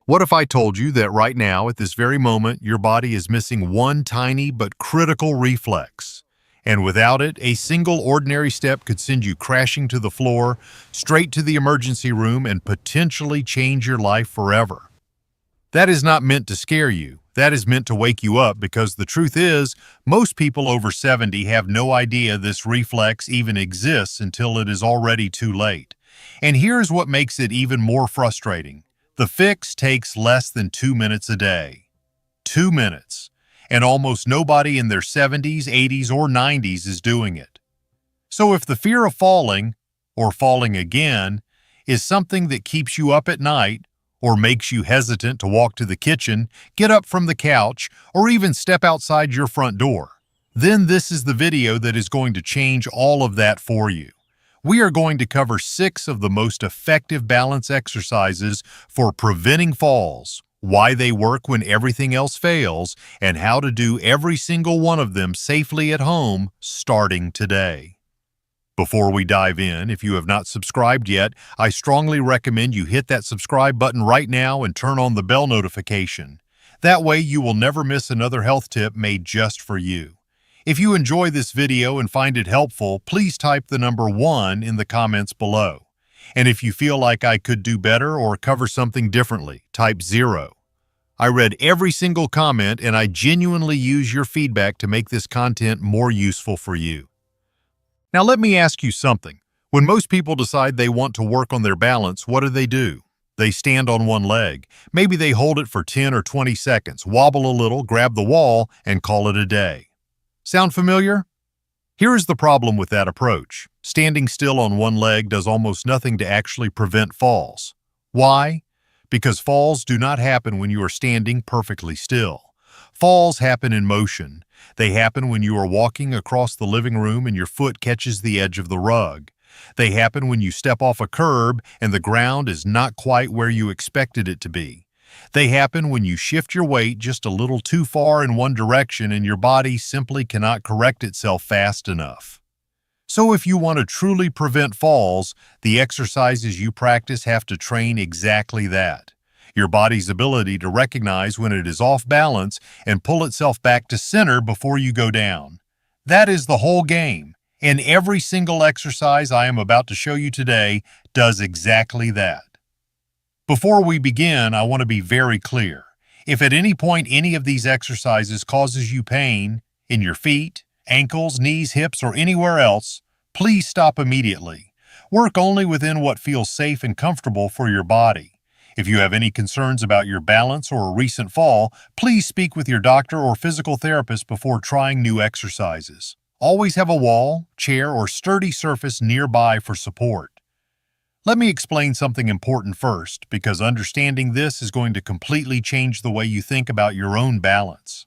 What if I told you that right now, at this very moment, your body is missing one tiny but critical reflex? And without it, a single ordinary step could send you crashing to the floor, straight to the emergency room, and potentially change your life forever. That is not meant to scare you. That is meant to wake you up because the truth is, most people over 70 have no idea this reflex even exists until it is already too late. And here's what makes it even more frustrating. The fix takes less than 2 minutes a day. 2 minutes. And almost nobody in their 70s, 80s, or 90s is doing it. So if the fear of falling, or falling again, is something that keeps you up at night, or makes you hesitant to walk to the kitchen, get up from the couch, or even step outside your front door, then this is the video that is going to change all of that for you. We are going to cover 6 of the most effective balance exercises for preventing falls, why they work when everything else fails, and how to do every single one of them safely at home starting today. Before we dive in, if you have not subscribed yet, I strongly recommend you hit that subscribe button right now and turn on the bell notification. That way you will never miss another health tip made just for you. If you enjoy this video and find it helpful, please type the number 1 in the comments below. And if you feel like I could do better or cover something differently, type 0. I read every single comment and I genuinely use your feedback to make this content more useful for you. Now let me ask you something. When most people decide they want to work on their balance, what do? They stand on one leg. Maybe they hold it for 10 or 20 seconds, wobble a little, grab the wall, and call it a day. Sound familiar? Here is the problem with that approach. Standing still on one leg does almost nothing to actually prevent falls. Why? Because falls do not happen when you are standing perfectly still. Falls happen in motion. They happen when you are walking across the living room and your foot catches the edge of the rug. They happen when you step off a curb and the ground is not quite where you expected it to be. They happen when you shift your weight just a little too far in one direction and your body simply cannot correct itself fast enough. So if you want to truly prevent falls, the exercises you practice have to train exactly that. Your body's ability to recognize when it is off balance and pull itself back to center before you go down. That is the whole game, and every single exercise I am about to show you today does exactly that. Before we begin, I want to be very clear. If at any point any of these exercises causes you pain in your feet, ankles, knees, hips, or anywhere else, please stop immediately. Work only within what feels safe and comfortable for your body. If you have any concerns about your balance or a recent fall, please speak with your doctor or physical therapist before trying new exercises. Always have a wall, chair, or sturdy surface nearby for support. Let me explain something important first, because understanding this is going to completely change the way you think about your own balance.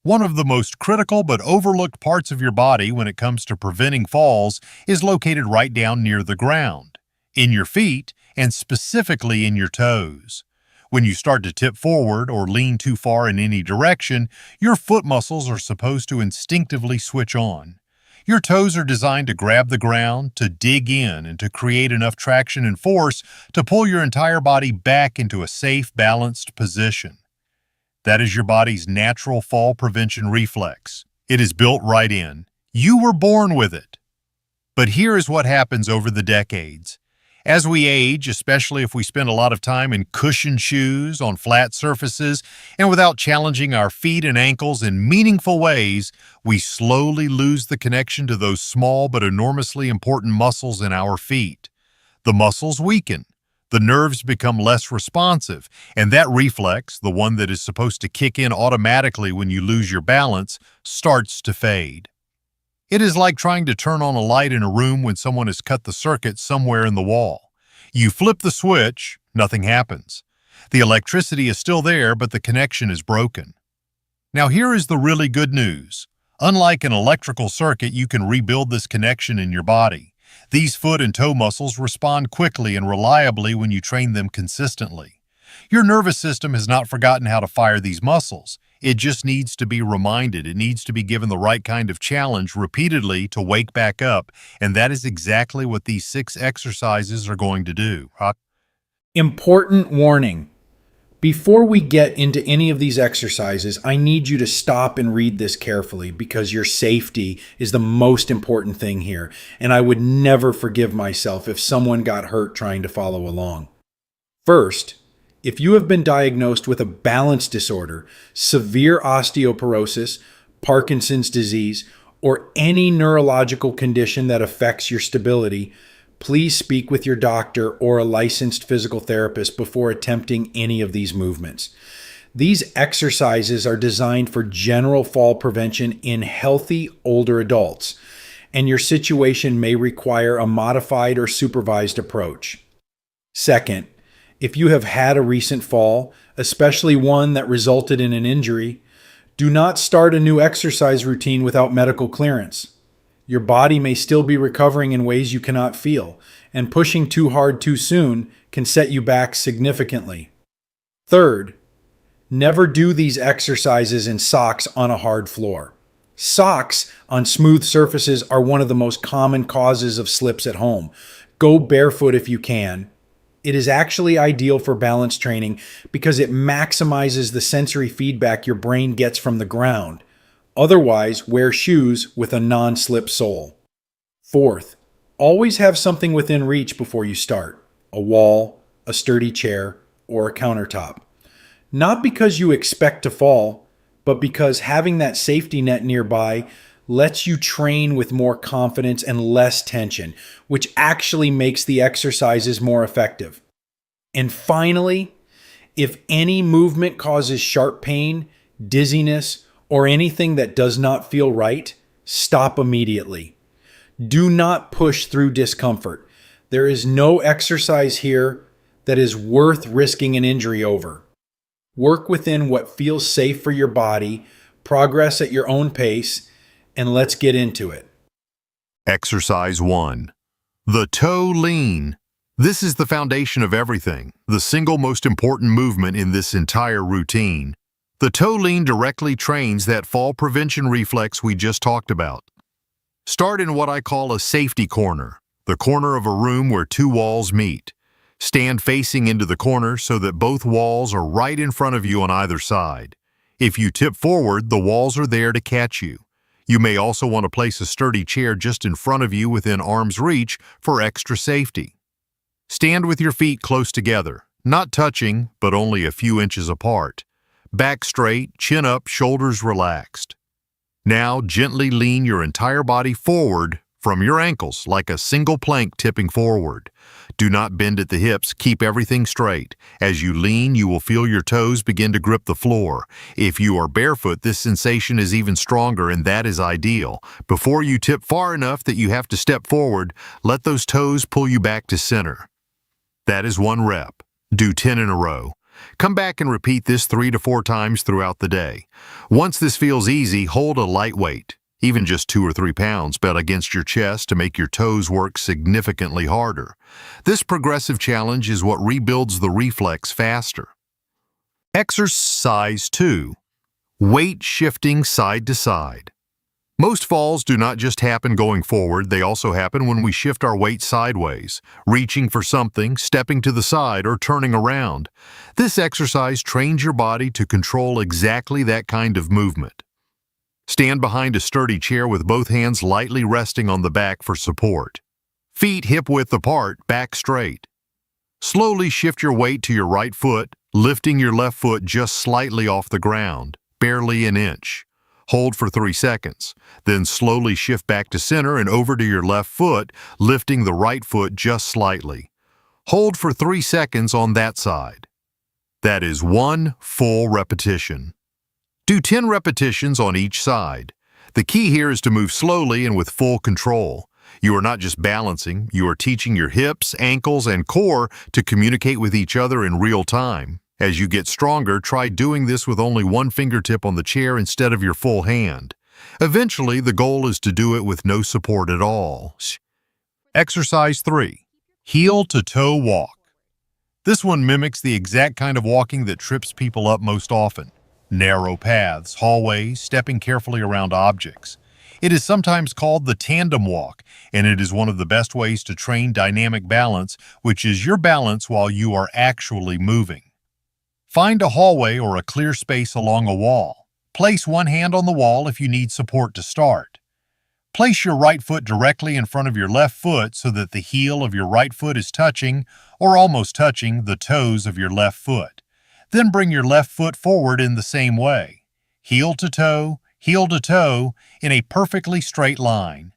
One of the most critical but overlooked parts of your body when it comes to preventing falls is located right down near the ground, in your feet, and specifically in your toes. When you start to tip forward or lean too far in any direction, your foot muscles are supposed to instinctively switch on. Your toes are designed to grab the ground, to dig in, and to create enough traction and force to pull your entire body back into a safe, balanced position. That is your body's natural fall prevention reflex. It is built right in. You were born with it. But here is what happens over the decades. As we age, especially if we spend a lot of time in cushioned shoes, on flat surfaces, and without challenging our feet and ankles in meaningful ways, we slowly lose the connection to those small but enormously important muscles in our feet. The muscles weaken, the nerves become less responsive, and that reflex, the one that is supposed to kick in automatically when you lose your balance, starts to fade. It is like trying to turn on a light in a room when someone has cut the circuit somewhere in the wall. You flip the switch, nothing happens. The electricity is still there, but the connection is broken. Now here is the really good news. Unlike an electrical circuit, you can rebuild this connection in your body. These foot and toe muscles respond quickly and reliably when you train them consistently. Your nervous system has not forgotten how to fire these muscles. It just needs to be reminded. It needs to be given the right kind of challenge repeatedly to wake back up, and that is exactly what these 6 exercises are going to do. Important warning. Before we get into any of these exercises, I need you to stop and read this carefully because your safety is the most important thing here, and I would never forgive myself if someone got hurt trying to follow along. First, if you have been diagnosed with a balance disorder, severe osteoporosis, Parkinson's disease, or any neurological condition that affects your stability, please speak with your doctor or a licensed physical therapist before attempting any of these movements. These exercises are designed for general fall prevention in healthy older adults, and your situation may require a modified or supervised approach. Second, if you have had a recent fall, especially one that resulted in an injury, do not start a new exercise routine without medical clearance. Your body may still be recovering in ways you cannot feel, and pushing too hard too soon can set you back significantly. Third, never do these exercises in socks on a hard floor. Socks on smooth surfaces are one of the most common causes of slips at home. Go barefoot if you can. It is actually ideal for balance training because it maximizes the sensory feedback your brain gets from the ground. Otherwise, wear shoes with a non-slip sole. Fourth, always have something within reach before you start. A wall, a sturdy chair, or a countertop. Not because you expect to fall, but because having that safety net nearby lets you train with more confidence and less tension, which actually makes the exercises more effective. And finally, if any movement causes sharp pain, dizziness, or anything that does not feel right, stop immediately. Do not push through discomfort. There is no exercise here that is worth risking an injury over. Work within what feels safe for your body, progress at your own pace, and let's get into it. Exercise 1. The toe lean. This is the foundation of everything, the single most important movement in this entire routine. The toe lean directly trains that fall prevention reflex we just talked about. Start in what I call a safety corner, the corner of a room where two walls meet. Stand facing into the corner so that both walls are right in front of you on either side. If you tip forward, the walls are there to catch you. You may also want to place a sturdy chair just in front of you within arm's reach for extra safety. Stand with your feet close together, not touching, but only a few inches apart. Back straight, chin up, shoulders relaxed. Now gently lean your entire body forward from your ankles like a single plank tipping forward. Do not bend at the hips, keep everything straight. As you lean, you will feel your toes begin to grip the floor. If you are barefoot, this sensation is even stronger, and that is ideal. Before you tip far enough that you have to step forward, let those toes pull you back to center. That is 1 rep. Do 10 in a row. Come back and repeat this 3 to 4 times throughout the day. Once this feels easy, hold a light weight, even just 2 or 3 pounds, but against your chest to make your toes work significantly harder. This progressive challenge is what rebuilds the reflex faster. Exercise 2. Weight shifting side to side. Most falls do not just happen going forward, they also happen when we shift our weight sideways, reaching for something, stepping to the side, or turning around. This exercise trains your body to control exactly that kind of movement. Stand behind a sturdy chair with both hands lightly resting on the back for support. Feet hip-width apart, back straight. Slowly shift your weight to your right foot, lifting your left foot just slightly off the ground, barely an inch. Hold for 3 seconds, then slowly shift back to center and over to your left foot, lifting the right foot just slightly. Hold for 3 seconds on that side. That is 1 full repetition. Do 10 repetitions on each side. The key here is to move slowly and with full control. You are not just balancing, you are teaching your hips, ankles, and core to communicate with each other in real time. As you get stronger, try doing this with only 1 fingertip on the chair instead of your full hand. Eventually, the goal is to do it with no support at all. Exercise 3. Heel to toe walk. This one mimics the exact kind of walking that trips people up most often. Narrow paths, hallways, stepping carefully around objects. It is sometimes called the tandem walk, and it is one of the best ways to train dynamic balance, which is your balance while you are actually moving. Find a hallway or a clear space along a wall. Place one hand on the wall if you need support to start. Place your right foot directly in front of your left foot so that the heel of your right foot is touching, or almost touching, the toes of your left foot. Then bring your left foot forward in the same way, heel to toe, in a perfectly straight line.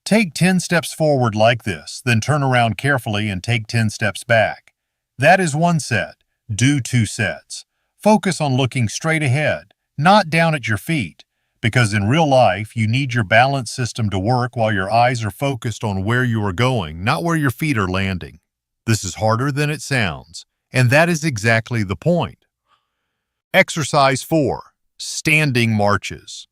Take 10 steps forward like this, then turn around carefully and take 10 steps back. That is one set. Do 2 sets. Focus on looking straight ahead, not down at your feet, because in real life you need your balance system to work while your eyes are focused on where you are going, not where your feet are landing. This is harder than it sounds, and that is exactly the point. Exercise 4. Standing marches.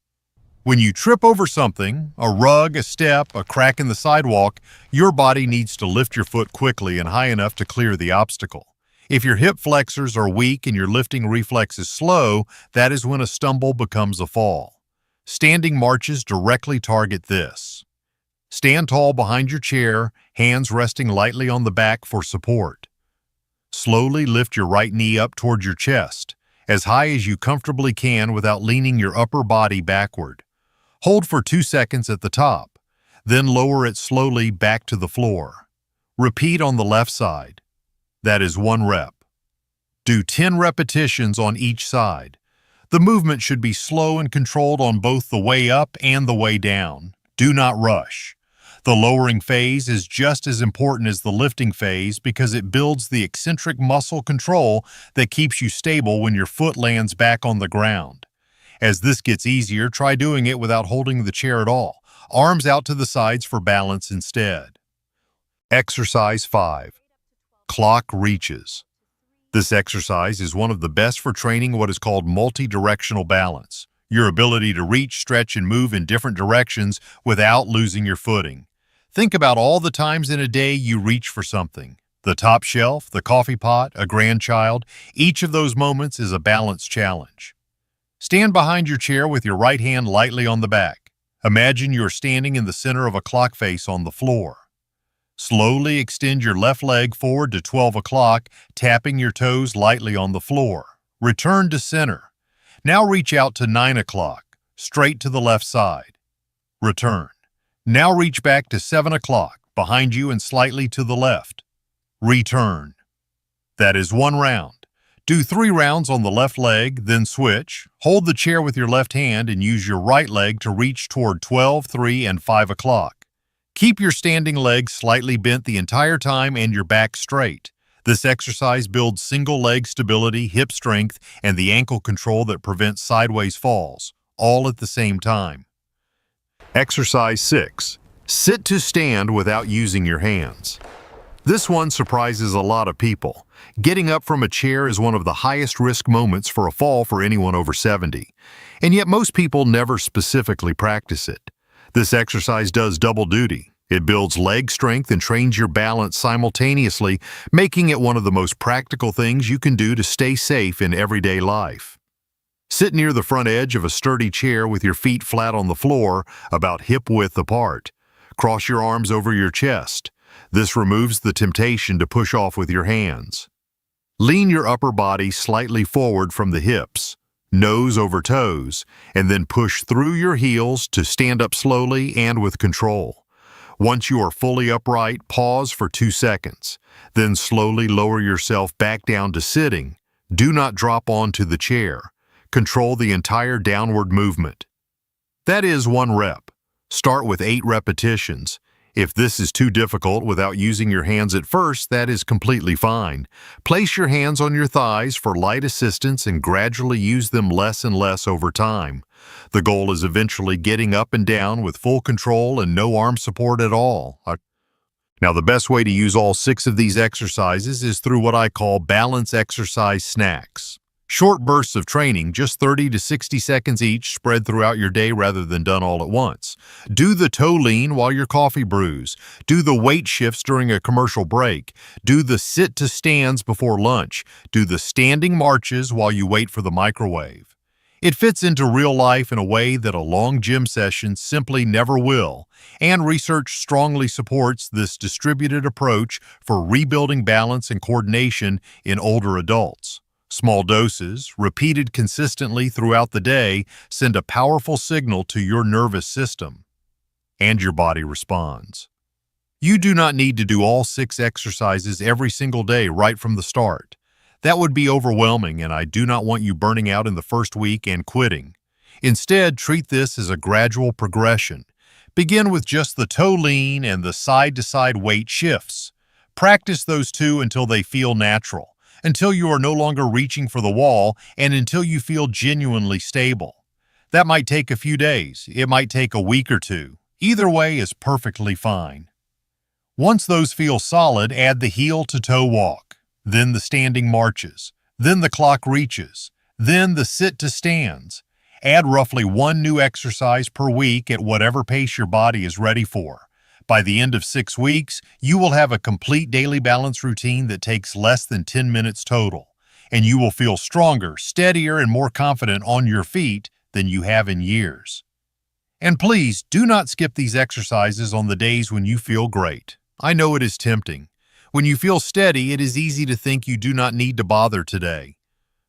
When you trip over something, a rug, a step, a crack in the sidewalk, your body needs to lift your foot quickly and high enough to clear the obstacle. If your hip flexors are weak and your lifting reflex is slow, that is when a stumble becomes a fall. Standing marches directly target this. Stand tall behind your chair, hands resting lightly on the back for support. Slowly lift your right knee up toward your chest, as high as you comfortably can without leaning your upper body backward. Hold for 2 seconds at the top, then lower it slowly back to the floor. Repeat on the left side. That is 1 rep. Do 10 repetitions on each side. The movement should be slow and controlled on both the way up and the way down. Do not rush. The lowering phase is just as important as the lifting phase because it builds the eccentric muscle control that keeps you stable when your foot lands back on the ground. As this gets easier, try doing it without holding the chair at all. Arms out to the sides for balance instead. Exercise 5. Clock reaches. This exercise is one of the best for training what is called multi-directional balance, your ability to reach, stretch, and move in different directions without losing your footing. Think about all the times in a day you reach for something. The top shelf, the coffee pot, a grandchild, each of those moments is a balance challenge. Stand behind your chair with your right hand lightly on the back. Imagine you are standing in the center of a clock face on the floor. Slowly extend your left leg forward to 12 o'clock, tapping your toes lightly on the floor. Return to center. Now reach out to 9 o'clock, straight to the left side. Return. Now reach back to 7 o'clock, behind you and slightly to the left. Return. That is 1 round. Do 3 rounds on the left leg, then switch. Hold the chair with your left hand and use your right leg to reach toward 12, 3, and 5 o'clock. Keep your standing legs slightly bent the entire time and your back straight. This exercise builds single leg stability, hip strength, and the ankle control that prevents sideways falls, all at the same time. Exercise 6. Sit to stand without using your hands. This one surprises a lot of people. Getting up from a chair is one of the highest risk moments for a fall for anyone over 70, and yet most people never specifically practice it. This exercise does double duty. It builds leg strength and trains your balance simultaneously, making it one of the most practical things you can do to stay safe in everyday life. Sit near the front edge of a sturdy chair with your feet flat on the floor, about hip-width apart. Cross your arms over your chest. This removes the temptation to push off with your hands. Lean your upper body slightly forward from the hips, nose over toes, and then push through your heels to stand up slowly and with control. Once you are fully upright, pause for 2 seconds. Then slowly lower yourself back down to sitting. Do not drop onto the chair. Control the entire downward movement. That is 1 rep. Start with 8 repetitions. If this is too difficult without using your hands at first, that is completely fine. Place your hands on your thighs for light assistance and gradually use them less and less over time. The goal is eventually getting up and down with full control and no arm support at all. Now, the best way to use all 6 of these exercises is through what I call balance exercise snacks. Short bursts of training, just 30 to 60 seconds each, spread throughout your day rather than done all at once. Do the toe lean while your coffee brews. Do the weight shifts during a commercial break. Do the sit to stands before lunch. Do the standing marches while you wait for the microwave. It fits into real life in a way that a long gym session simply never will, and research strongly supports this distributed approach for rebuilding balance and coordination in older adults. Small doses, repeated consistently throughout the day, send a powerful signal to your nervous system, and your body responds. You do not need to do all 6 exercises every single day right from the start. That would be overwhelming, and I do not want you burning out in the first week and quitting. Instead, treat this as a gradual progression. Begin with just the toe lean and the side-to-side weight shifts. Practice those 2 until they feel natural, until you are no longer reaching for the wall, and until you feel genuinely stable. That might take a few days. It might take a week or 2. Either way is perfectly fine. Once those feel solid, add the heel-to-toe walk, then the standing marches, then the clock reaches, then the sit-to-stands. Add roughly 1 new exercise per week at whatever pace your body is ready for. By the end of 6 weeks, you will have a complete daily balance routine that takes less than 10 minutes total, and you will feel stronger, steadier, and more confident on your feet than you have in years. And please, do not skip these exercises on the days when you feel great. I know it is tempting. When you feel steady, it is easy to think you do not need to bother today.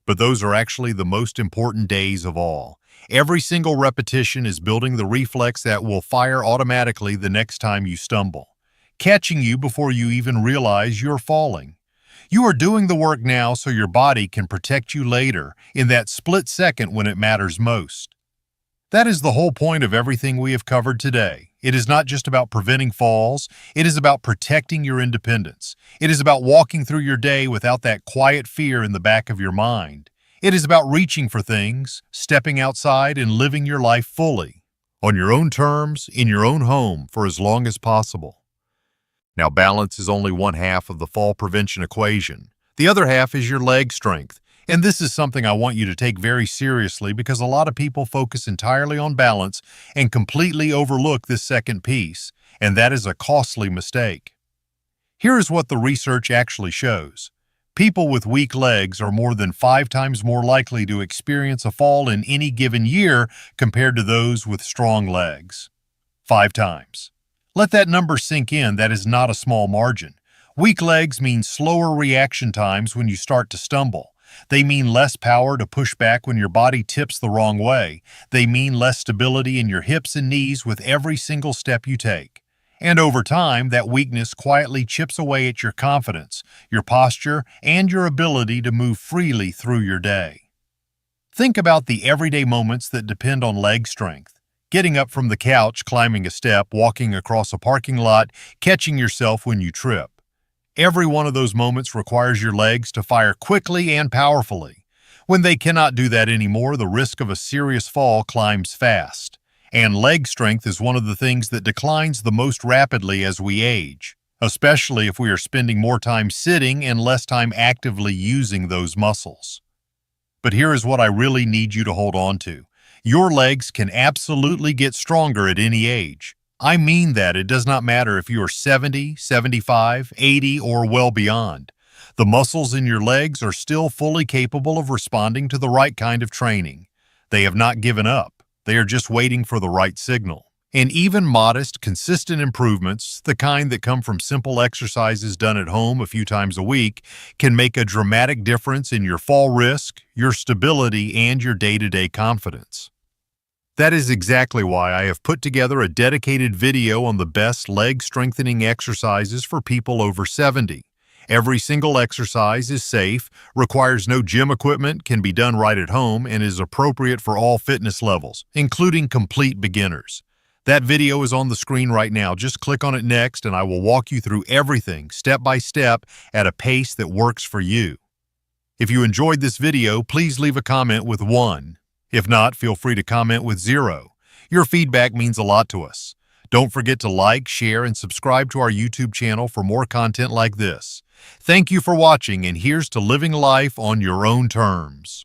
But those are actually the most important days of all. Every single repetition is building the reflex that will fire automatically the next time you stumble, catching you before you even realize you're falling. You are doing the work now so your body can protect you later in that split second when it matters most. That is the whole point of everything we have covered today. It is not just about preventing falls. It is about protecting your independence. It is about walking through your day without that quiet fear in the back of your mind. It is about reaching for things, stepping outside, and living your life fully, on your own terms, in your own home, for as long as possible. Now, balance is only one half of the fall prevention equation. The other half is your leg strength. And this is something I want you to take very seriously because a lot of people focus entirely on balance and completely overlook this second piece, and that is a costly mistake. Here is what the research actually shows. People with weak legs are more than 5 times more likely to experience a fall in any given year compared to those with strong legs. 5 times. Let that number sink in. That is not a small margin. Weak legs mean slower reaction times when you start to stumble. They mean less power to push back when your body tips the wrong way. They mean less stability in your hips and knees with every single step you take. And over time, that weakness quietly chips away at your confidence, your posture, and your ability to move freely through your day. Think about the everyday moments that depend on leg strength. Getting up from the couch, climbing a step, walking across a parking lot, catching yourself when you trip. Every one of those moments requires your legs to fire quickly and powerfully. When they cannot do that anymore, the risk of a serious fall climbs fast. And leg strength is one of the things that declines the most rapidly as we age, especially if we are spending more time sitting and less time actively using those muscles. But here is what I really need you to hold on to. Your legs can absolutely get stronger at any age. I mean that. It does not matter if you are 70, 75, 80, or well beyond. The muscles in your legs are still fully capable of responding to the right kind of training. They have not given up. They are just waiting for the right signal. And even modest, consistent improvements, the kind that come from simple exercises done at home a few times a week, can make a dramatic difference in your fall risk, your stability, and your day-to-day confidence. That is exactly why I have put together a dedicated video on the best leg strengthening exercises for people over 70. Every single exercise is safe, requires no gym equipment, can be done right at home, and is appropriate for all fitness levels, including complete beginners. That video is on the screen right now. Just click on it next, and I will walk you through everything step by step at a pace that works for you. If you enjoyed this video, please leave a comment with 1. If not, feel free to comment with 0. Your feedback means a lot to us. Don't forget to like, share, and subscribe to our YouTube channel for more content like this. Thank you for watching, and here's to living life on your own terms.